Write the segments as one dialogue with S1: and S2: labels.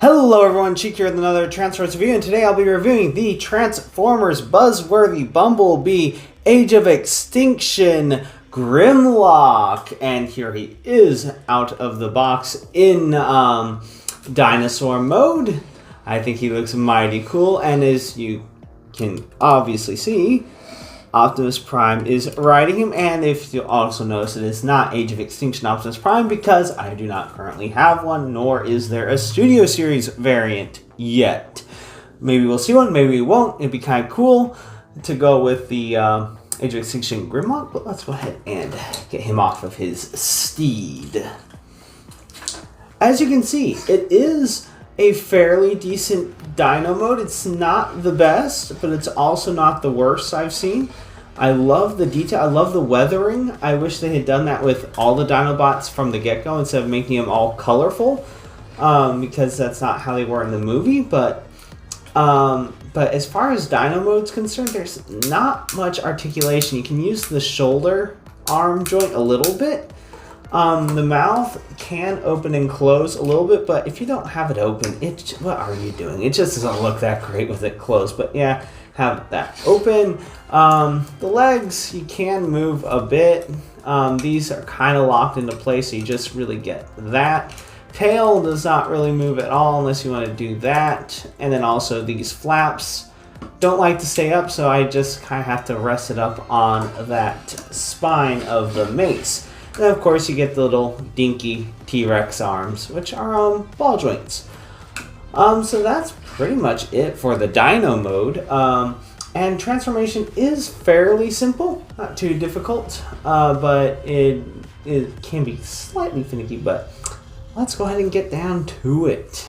S1: Hello everyone, Cheek here with another Transformers review, and today I'll be reviewing the Transformers Buzzworthy Bumblebee Age of Extinction Grimlock. And here he is out of the box in dinosaur mode. I think he looks mighty cool, and as you can obviously see, Optimus Prime is riding him. And if you'll also notice, it is not Age of Extinction Optimus Prime because I do not currently have one, nor is there a Studio Series variant yet. Maybe we'll see one, maybe we won't. It'd be kind of cool to go with the Age of Extinction Grimlock, but let's go ahead and get him off of his steed. As you can see, it is a fairly decent dino mode. It's not the best, but it's also not the worst I've seen. I love the detail. I love the weathering. I wish they had done that with all the Dinobots from the get-go instead of making them all colorful, because that's not how they were in the movie. But as far as dino mode's concerned, there's not much articulation. You can use the shoulder arm joint a little bit. The mouth can open and close a little bit, but if you don't have it open, what are you doing? It just doesn't look that great with it closed. But yeah, have that open. The legs, you can move a bit. These are kind of locked into place, so you just really get that. Tail does not really move at all unless you want to do that. And then also these flaps don't like to stay up, so I just kind of have to rest it up on that spine of the mace. And of course you get the little dinky T-Rex arms, which are ball joints. So that's pretty much it for the dino mode. And transformation is fairly simple, not too difficult, but it can be slightly finicky, but let's go ahead and get down to it.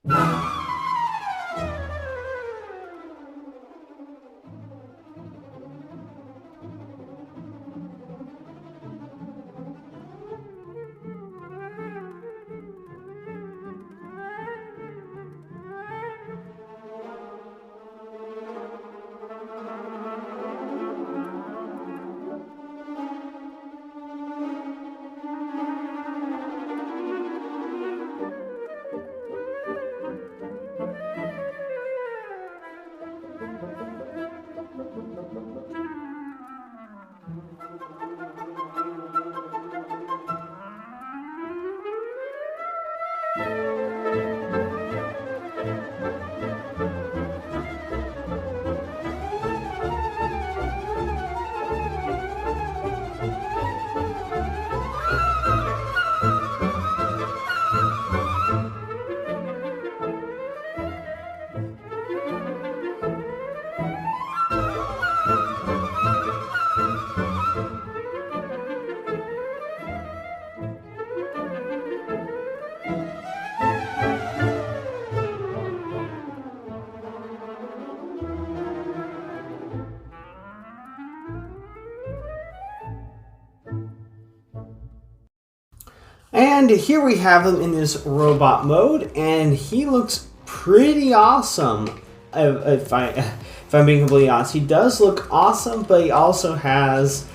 S1: And here we have him in his robot mode, and he looks pretty awesome. If I'm being completely honest, he does look awesome, but he also has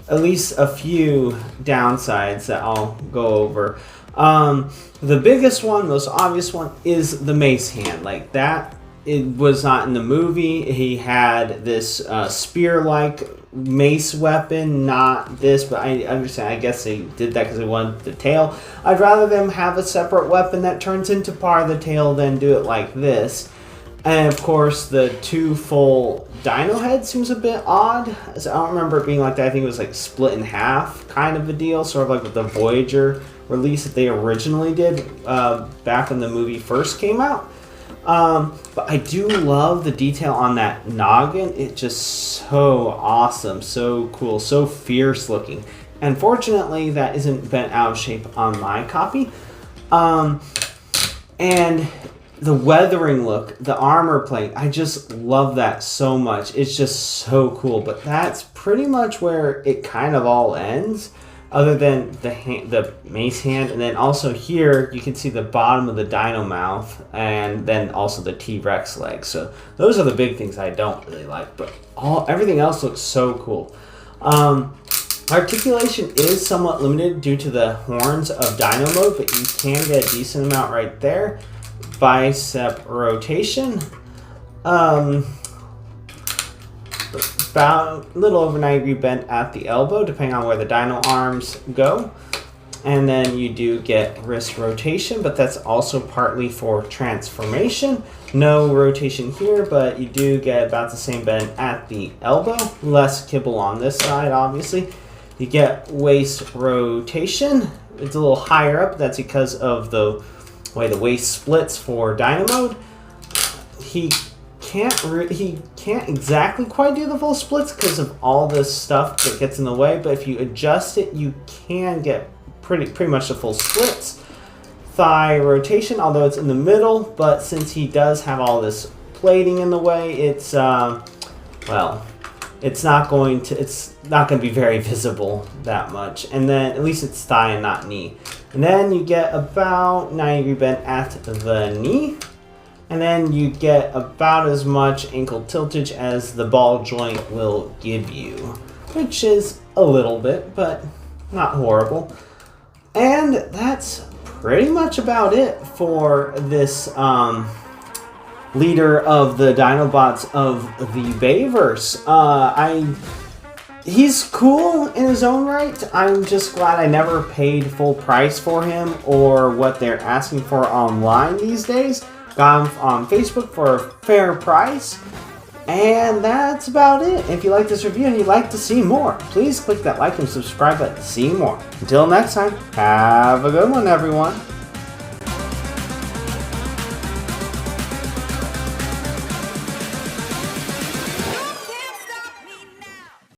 S1: at least a few downsides that I'll go over. The biggest one, most obvious one, is the mace hand. Like that, it was not in the movie. He had this spear-like mace weapon, not this, but I understand. I guess they did that because they wanted the tail. I'd rather them have a separate weapon that turns into part of the tail than do it like this. And of course, the two full dino heads seems a bit odd. So I don't remember it being like that. I think it was like split in half kind of a deal, sort of like with the Voyager release that they originally did back when the movie first came out. But I do love the detail on that noggin. It's just so awesome, so cool, so fierce looking. And fortunately, that isn't bent out of shape on my copy. And the weathering look, the armor plate, I just love that so much. It's just so cool. But that's pretty much where it kind of all ends. Other than the mace hand, and then also here you can see the bottom of the dino mouth, and then also the T-Rex legs. So those are the big things I don't really like, but everything else looks so cool. Articulation is somewhat limited due to the horns of Dino Mode, but you can get a decent amount right there. bicep rotation. About a little over 90 degree bend at the elbow, depending on where the dino arms go. And then you do get wrist rotation, but that's also partly for transformation. No rotation here, but you do get about the same bend at the elbow. Less kibble on this side, obviously. You get waist rotation. It's a little higher up. That's because of the way the waist splits for Dino Mode. He can't exactly quite do the full splits because of all this stuff that gets in the way, but if you adjust it, you can get pretty much the full splits. Thigh rotation, although it's in the middle, but since he does have all this plating in the way, it's well, it's not going to be very visible that much. And then at least it's thigh and not knee. And then you get about 90 degree bend at the knee. And then you get about as much ankle tiltage as the ball joint will give you, which is a little bit, but not horrible. And that's pretty much about it for this leader of the Dinobots of the Bayverse. He's cool in his own right. I'm just glad I never paid full price for him or what they're asking for online these days. Got him on Facebook for a fair price. And that's about it. If you like this review and you'd like to see more, please click that like and subscribe button to see more. Until next time, have a good one, everyone.